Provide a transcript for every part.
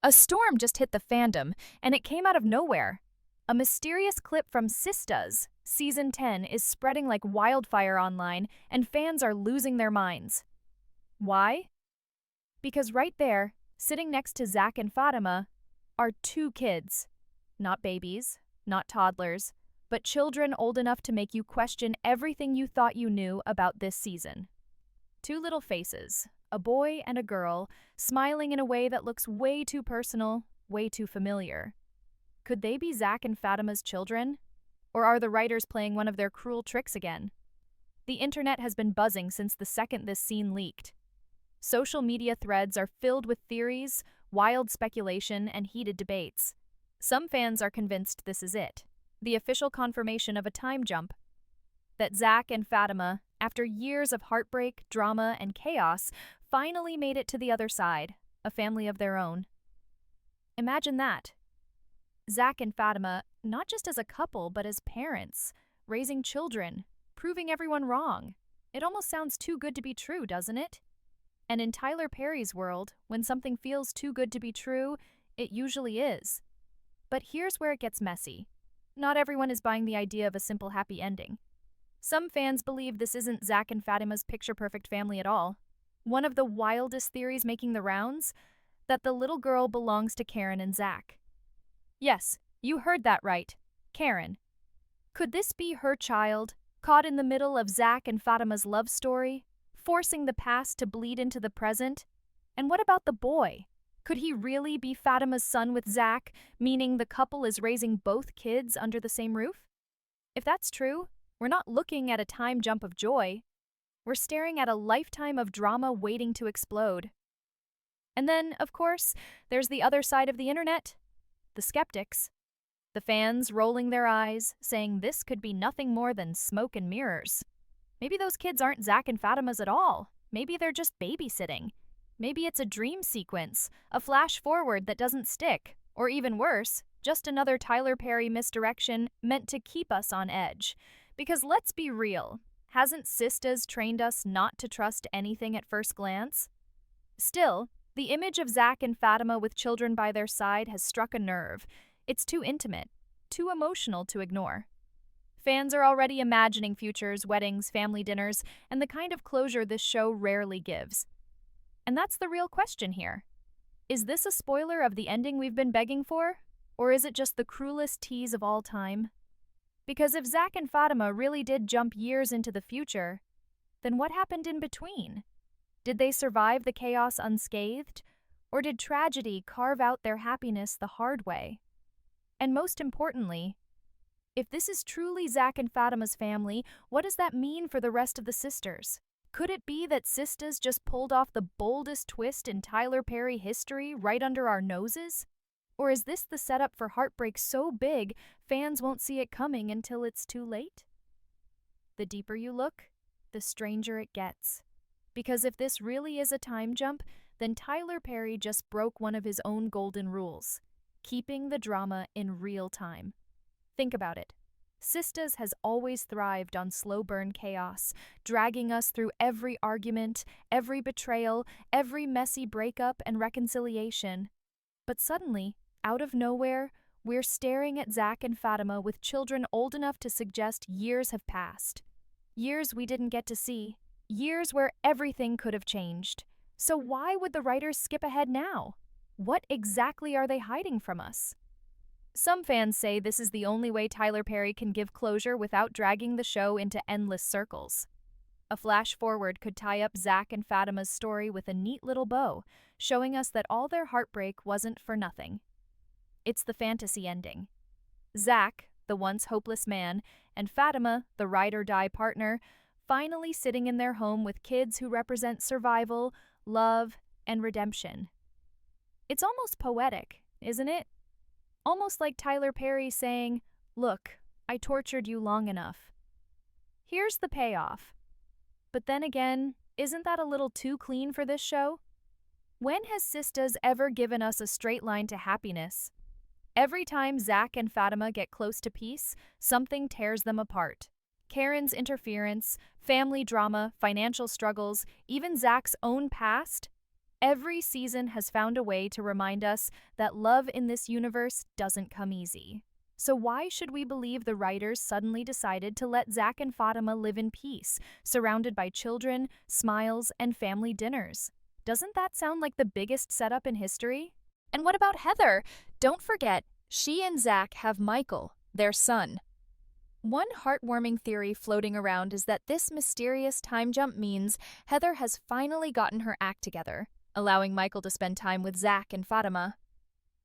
A storm just hit the fandom, and it came out of nowhere. A mysterious clip from Sistas, Season 10, is spreading like wildfire online, and fans are losing their minds. Why? Because right there, sitting next to Zac and Fatima, are two kids. Not babies, not toddlers, but children old enough to make you question everything you thought you knew about this season. Two little faces, a boy and a girl, smiling in a way that looks way too personal, way too familiar. Could they be Zac and Fatima's children? Or are the writers playing one of their cruel tricks again? The internet has been buzzing since the second this scene leaked. Social media threads are filled with theories, wild speculation, and heated debates. Some fans are convinced this is it, the official confirmation of a time jump. That Zac and Fatima, after years of heartbreak, drama, and chaos, finally made it to the other side, a family of their own. Imagine that. Zac and Fatima, not just as a couple, but as parents, raising children, proving everyone wrong. It almost sounds too good to be true, doesn't it? And in Tyler Perry's world, when something feels too good to be true, it usually is. But here's where it gets messy. Not everyone is buying the idea of a simple happy ending. Some fans believe this isn't Zac and Fatima's picture-perfect family at all. One of the wildest theories making the rounds? That the little girl belongs to Karen and Zac. Yes, you heard that right. Karen. Could this be her child, caught in the middle of Zac and Fatima's love story, forcing the past to bleed into the present? And what about the boy? Could he really be Fatima's son with Zac, meaning the couple is raising both kids under the same roof? If that's true, we're not looking at a time jump of joy. We're staring at a lifetime of drama waiting to explode. And then, of course, there's the other side of the internet. The skeptics. The fans rolling their eyes, saying this could be nothing more than smoke and mirrors. Maybe those kids aren't Zac and Fatima's at all. Maybe they're just babysitting. Maybe it's a dream sequence, a flash forward that doesn't stick, or even worse, just another Tyler Perry misdirection meant to keep us on edge. Because let's be real, hasn't Sistas trained us not to trust anything at first glance? Still, the image of Zac and Fatima with children by their side has struck a nerve. It's too intimate, too emotional to ignore. Fans are already imagining futures, weddings, family dinners, and the kind of closure this show rarely gives. And that's the real question here. Is this a spoiler of the ending we've been begging for? Or is it just the cruelest tease of all time? Because if Zac and Fatima really did jump years into the future, then what happened in between? Did they survive the chaos unscathed? Or did tragedy carve out their happiness the hard way? And most importantly, if this is truly Zac and Fatima's family, what does that mean for the rest of the sisters? Could it be that Sistas just pulled off the boldest twist in Tyler Perry history right under our noses? Or is this the setup for heartbreak so big, fans won't see it coming until it's too late? The deeper you look, the stranger it gets. Because if this really is a time jump, then Tyler Perry just broke one of his own golden rules, keeping the drama in real time. Think about it. Sistas has always thrived on slow-burn chaos, dragging us through every argument, every betrayal, every messy breakup and reconciliation. But suddenly, out of nowhere, we're staring at Zac and Fatima with children old enough to suggest years have passed. Years we didn't get to see. Years where everything could have changed. So why would the writers skip ahead now? What exactly are they hiding from us? Some fans say this is the only way Tyler Perry can give closure without dragging the show into endless circles. A flash forward could tie up Zac and Fatima's story with a neat little bow, showing us that all their heartbreak wasn't for nothing. It's the fantasy ending. Zac, the once hopeless man, and Fatima, the ride-or-die partner, finally sitting in their home with kids who represent survival, love, and redemption. It's almost poetic, isn't it? Almost like Tyler Perry saying, "Look, I tortured you long enough." Here's the payoff. But then again, isn't that a little too clean for this show? When has Sistas ever given us a straight line to happiness? Every time Zac and Fatima get close to peace, something tears them apart. Karen's interference, family drama, financial struggles, even Zac's own past. Every season has found a way to remind us that love in this universe doesn't come easy. So why should we believe the writers suddenly decided to let Zac and Fatima live in peace, surrounded by children, smiles, and family dinners? Doesn't that sound like the biggest setup in history? And what about Heather? Don't forget, she and Zac have Michael, their son. One heartwarming theory floating around is that this mysterious time jump means Heather has finally gotten her act together, allowing Michael to spend time with Zac and Fatima.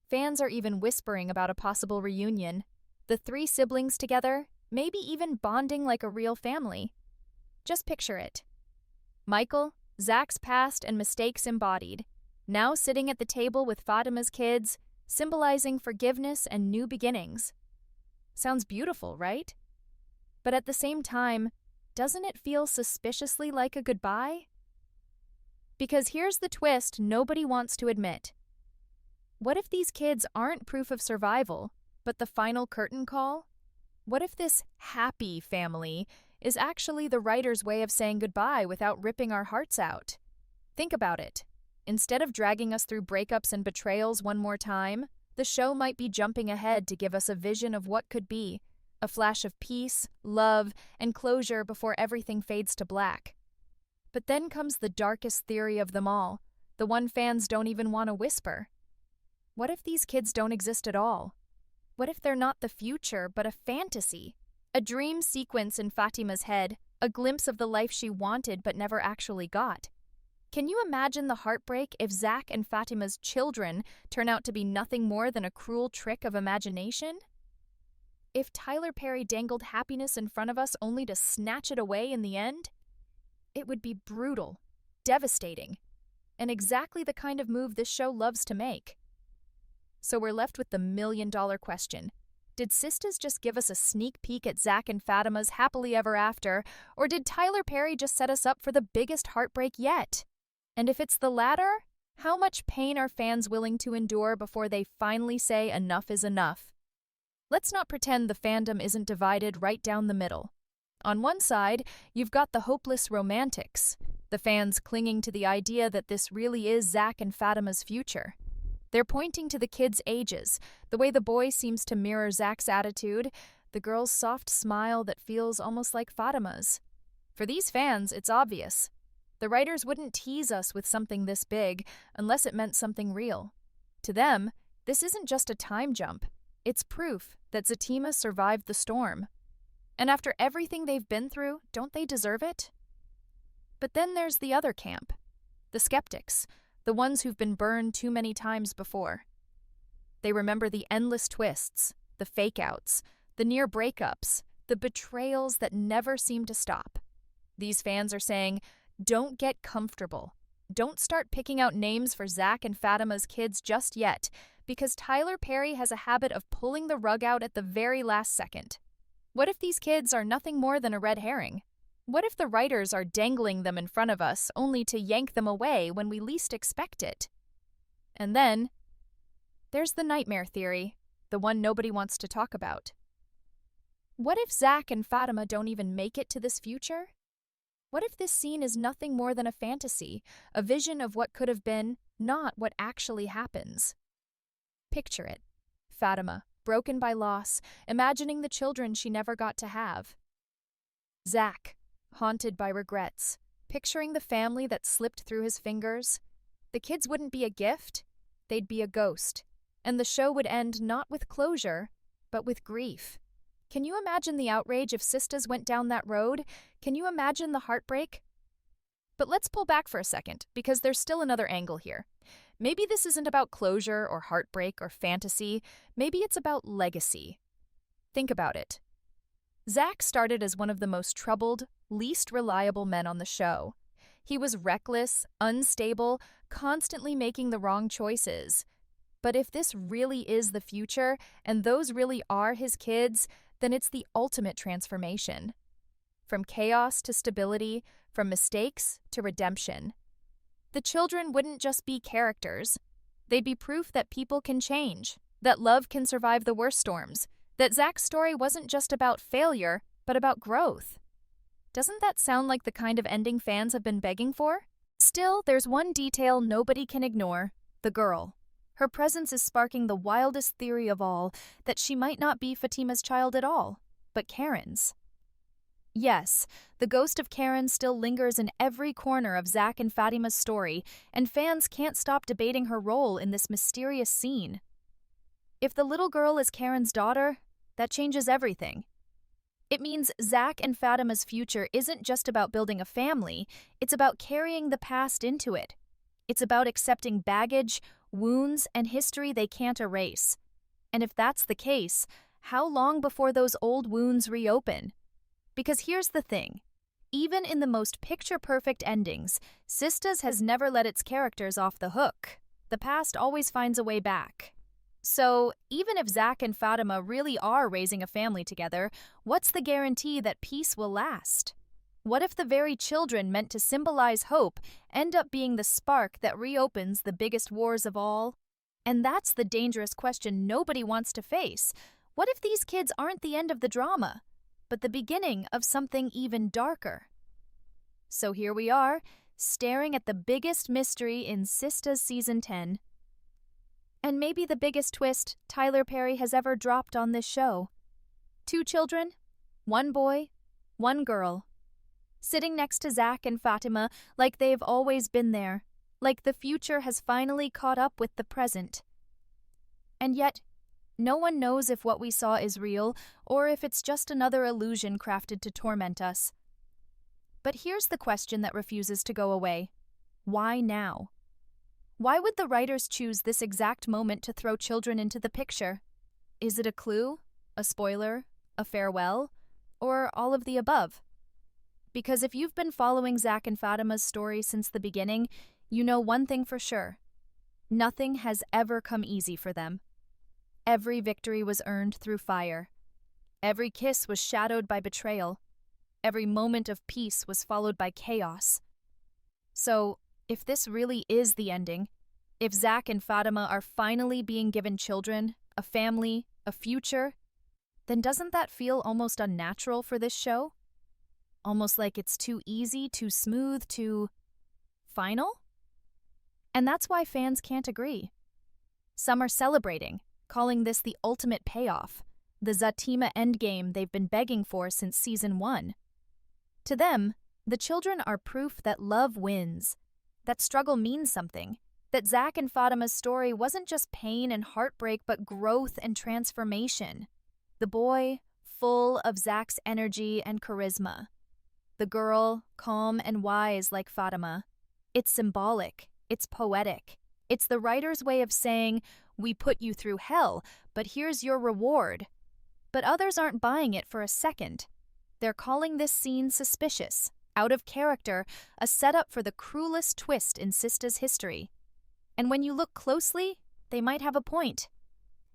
Fans are even whispering about a possible reunion, the three siblings together, maybe even bonding like a real family. Just picture it. Michael, Zac's past and mistakes embodied, now sitting at the table with Fatima's kids, symbolizing forgiveness and new beginnings. Sounds beautiful, right? But at the same time, doesn't it feel suspiciously like a goodbye? Because here's the twist nobody wants to admit. What if these kids aren't proof of survival, but the final curtain call? What if this happy family is actually the writer's way of saying goodbye without ripping our hearts out? Think about it. Instead of dragging us through breakups and betrayals one more time, the show might be jumping ahead to give us a vision of what could be, a flash of peace, love, and closure before everything fades to black. But then comes the darkest theory of them all, the one fans don't even want to whisper. What if these kids don't exist at all? What if they're not the future, but a fantasy? A dream sequence in Fatima's head, a glimpse of the life she wanted but never actually got. Can you imagine the heartbreak if Zac and Fatima's children turn out to be nothing more than a cruel trick of imagination? If Tyler Perry dangled happiness in front of us only to snatch it away in the end? It would be brutal, devastating, and exactly the kind of move this show loves to make. So we're left with the million-dollar question. Did Sistas just give us a sneak peek at Zac and Fatima's happily ever after, or did Tyler Perry just set us up for the biggest heartbreak yet? And if it's the latter, how much pain are fans willing to endure before they finally say enough is enough? Let's not pretend the fandom isn't divided right down the middle. On one side, you've got the hopeless romantics, the fans clinging to the idea that this really is Zac and Fatima's future. They're pointing to the kids' ages, the way the boy seems to mirror Zac's attitude, the girl's soft smile that feels almost like Fatima's. For these fans, it's obvious. The writers wouldn't tease us with something this big unless it meant something real. To them, this isn't just a time jump. It's proof that Fatima survived the storm. And after everything they've been through, don't they deserve it? But then there's the other camp, the skeptics, the ones who've been burned too many times before. They remember the endless twists, the fake-outs, the near breakups, the betrayals that never seem to stop. These fans are saying, don't get comfortable. Don't start picking out names for Zac and Fatima's kids just yet, because Tyler Perry has a habit of pulling the rug out at the very last second. What if these kids are nothing more than a red herring? What if the writers are dangling them in front of us only to yank them away when we least expect it? And then, there's the nightmare theory, the one nobody wants to talk about. What if Zac and Fatima don't even make it to this future? What if this scene is nothing more than a fantasy, a vision of what could have been, not what actually happens? Picture it. Fatima, broken by loss, imagining the children she never got to have. Zac, haunted by regrets, picturing the family that slipped through his fingers. The kids wouldn't be a gift, they'd be a ghost, and the show would end not with closure, but with grief. Can you imagine the outrage if Sistas went down that road? Can you imagine the heartbreak? But let's pull back for a second, because there's still another angle here. Maybe this isn't about closure or heartbreak or fantasy. Maybe it's about legacy. Think about it. Zac started as one of the most troubled, least reliable men on the show. He was reckless, unstable, constantly making the wrong choices. But if this really is the future, and those really are his kids, then it's the ultimate transformation. From chaos to stability, from mistakes to redemption. The children wouldn't just be characters. They'd be proof that people can change, that love can survive the worst storms, that Zac's story wasn't just about failure, but about growth. Doesn't that sound like the kind of ending fans have been begging for? Still, there's one detail nobody can ignore: the girl. Her presence is sparking the wildest theory of all, that she might not be Fatima's child at all, but Karen's. Yes, the ghost of Karen still lingers in every corner of Zac and Fatima's story, and fans can't stop debating her role in this mysterious scene. If the little girl is Karen's daughter, that changes everything. It means Zac and Fatima's future isn't just about building a family, it's about carrying the past into it. It's about accepting baggage, wounds, and history they can't erase. And if that's the case, how long before those old wounds reopen? Because here's the thing. Even in the most picture-perfect endings, Sistas has never let its characters off the hook. The past always finds a way back. So, even if Zac and Fatima really are raising a family together, what's the guarantee that peace will last? What if the very children meant to symbolize hope end up being the spark that reopens the biggest wars of all? And that's the dangerous question nobody wants to face. What if these kids aren't the end of the drama, but the beginning of something even darker? So here we are, staring at the biggest mystery in Sistas Season 10. And maybe the biggest twist Tyler Perry has ever dropped on this show. 2 children, 1 boy, 1 girl, sitting next to Zac and Fatima like they've always been there, like the future has finally caught up with the present. And yet, no one knows if what we saw is real or if it's just another illusion crafted to torment us. But here's the question that refuses to go away. Why now? Why would the writers choose this exact moment to throw children into the picture? Is it a clue, a spoiler, a farewell, or all of the above? Because if you've been following Zac and Fatima's story since the beginning, you know one thing for sure. Nothing has ever come easy for them. Every victory was earned through fire. Every kiss was shadowed by betrayal. Every moment of peace was followed by chaos. So, if this really is the ending, if Zac and Fatima are finally being given children, a family, a future, then doesn't that feel almost unnatural for this show? Almost like it's too easy, too smooth, too final? And that's why fans can't agree. Some are celebrating, calling this the ultimate payoff, the Fatima endgame they've been begging for since Season 1. To them, the children are proof that love wins, that struggle means something, that Zac and Fatima's story wasn't just pain and heartbreak but growth and transformation. The boy, full of Zac's energy and charisma. The girl, calm and wise like Fatima. It's symbolic, it's poetic. It's the writer's way of saying, we put you through hell, but here's your reward. But others aren't buying it for a second. They're calling this scene suspicious, out of character, a setup for the cruelest twist in Sistas history. And when you look closely, they might have a point.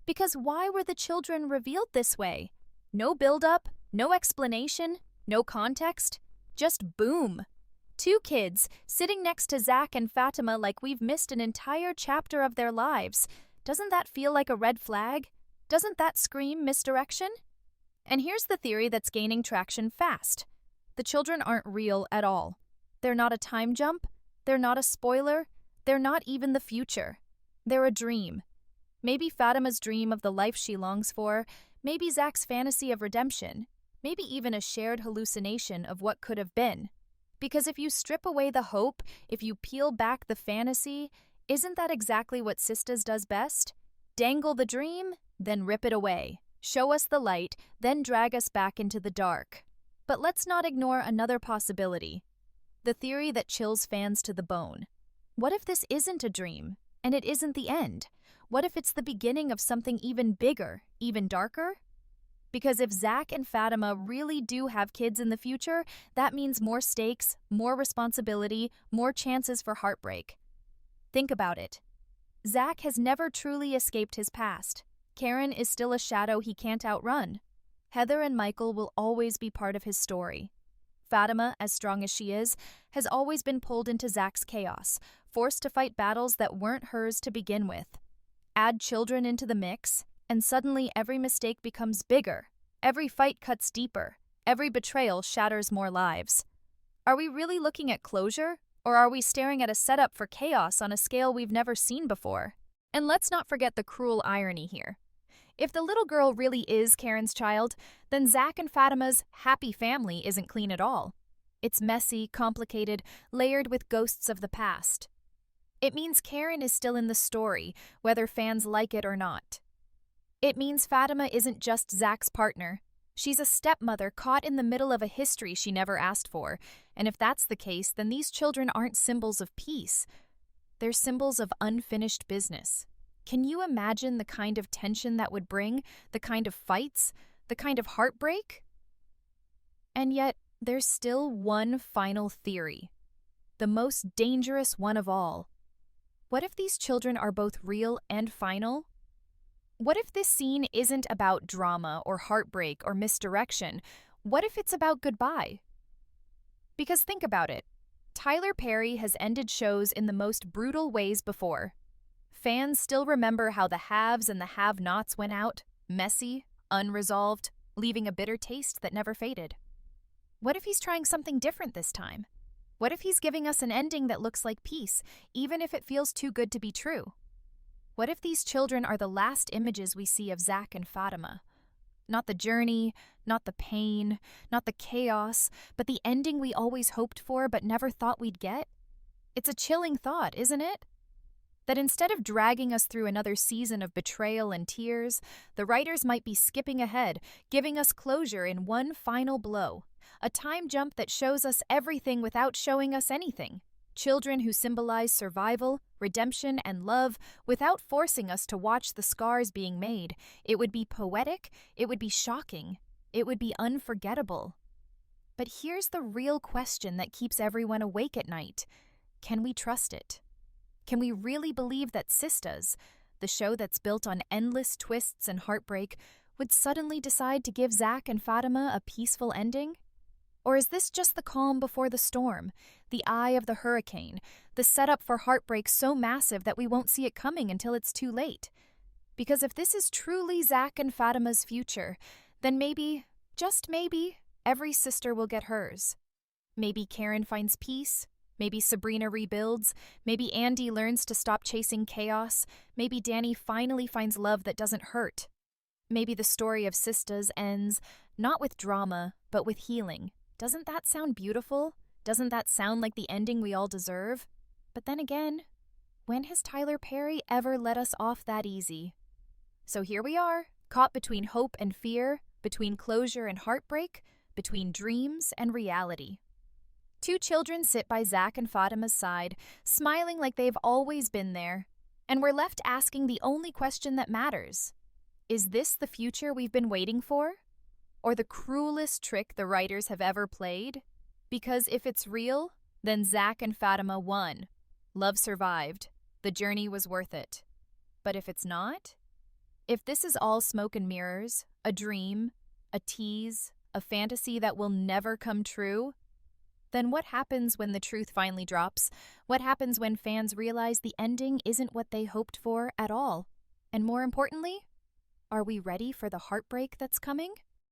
Because why were the children revealed this way? No build-up, no explanation, no context, just boom. 2 kids sitting next to Zac and Fatima like we've missed an entire chapter of their lives. Doesn't that feel like a red flag? Doesn't that scream misdirection? And here's the theory that's gaining traction fast. The children aren't real at all. They're not a time jump. They're not a spoiler. They're not even the future. They're a dream. Maybe Fatima's dream of the life she longs for, maybe Zac's fantasy of redemption, maybe even a shared hallucination of what could have been. Because if you strip away the hope, if you peel back the fantasy, isn't that exactly what Sistas does best? Dangle the dream, then rip it away. Show us the light, then drag us back into the dark. But let's not ignore another possibility. The theory that chills fans to the bone. What if this isn't a dream, and it isn't the end? What if it's the beginning of something even bigger, even darker? Because if Zac and Fatima really do have kids in the future, that means more stakes, more responsibility, more chances for heartbreak. Think about it. Zac has never truly escaped his past. Karen is still a shadow he can't outrun. Heather and Michael will always be part of his story. Fatima, as strong as she is, has always been pulled into Zac's chaos, forced to fight battles that weren't hers to begin with. Add children into the mix, and suddenly every mistake becomes bigger, every fight cuts deeper, every betrayal shatters more lives. Are we really looking at closure, Or are we staring at a setup for chaos on a scale we've never seen before? And let's not forget the cruel irony here. If the little girl really is Karen's child, then Zac and Fatima's happy family isn't clean at all. It's messy, complicated, layered with ghosts of the past. It means Karen is still in the story, whether fans like it or not. It means Fatima isn't just Zac's partner. She's a stepmother caught in the middle of a history she never asked for, and if that's the case, then these children aren't symbols of peace. They're symbols of unfinished business. Can you imagine the kind of tension that would bring, the kind of fights, the kind of heartbreak? And yet, there's still one final theory, the most dangerous one of all. What if these children are both real and final? What if this scene isn't about drama or heartbreak or misdirection? What if it's about goodbye? Because think about it. Tyler Perry has ended shows in the most brutal ways before. Fans still remember how the haves and the have-nots went out, messy, unresolved, leaving a bitter taste that never faded. What if he's trying something different this time? What if he's giving us an ending that looks like peace, even if it feels too good to be true? What if these children are the last images we see of Zac and Fatima? Not the journey, not the pain, not the chaos, but the ending we always hoped for but never thought we'd get? It's a chilling thought, isn't it? That instead of dragging us through another season of betrayal and tears, the writers might be skipping ahead, giving us closure in one final blow. A time jump that shows us everything without showing us anything. Children who symbolize survival, redemption, and love without forcing us to watch the scars being made. It would be poetic, it would be shocking, it would be unforgettable. But here's the real question that keeps everyone awake at night. Can we trust it? Can we really believe that Sistas, the show that's built on endless twists and heartbreak, would suddenly decide to give Zac and Fatima a peaceful ending? Or is this just the calm before the storm, the eye of the hurricane, the setup for heartbreak so massive that we won't see it coming until it's too late? Because if this is truly Zac and Fatima's future, then maybe, just maybe, every sister will get hers. Maybe Karen finds peace. Maybe Sabrina rebuilds. Maybe Andy learns to stop chasing chaos. Maybe Danny finally finds love that doesn't hurt. Maybe the story of Sistas ends, not with drama, but with healing. Doesn't that sound beautiful? Doesn't that sound like the ending we all deserve? But then again, when has Tyler Perry ever let us off that easy? So here we are, caught between hope and fear, between closure and heartbreak, between dreams and reality. Two children sit by Zac and Fatima's side, smiling like they've always been there, and we're left asking the only question that matters. Is this the future we've been waiting for? Or the cruelest trick the writers have ever played? Because if it's real, then Zac and Fatima won. Love survived. The journey was worth it. But if it's not? If this is all smoke and mirrors, a dream, a tease, a fantasy that will never come true, then what happens when the truth finally drops? What happens when fans realize the ending isn't what they hoped for at all? And more importantly, are we ready for the heartbreak that's coming?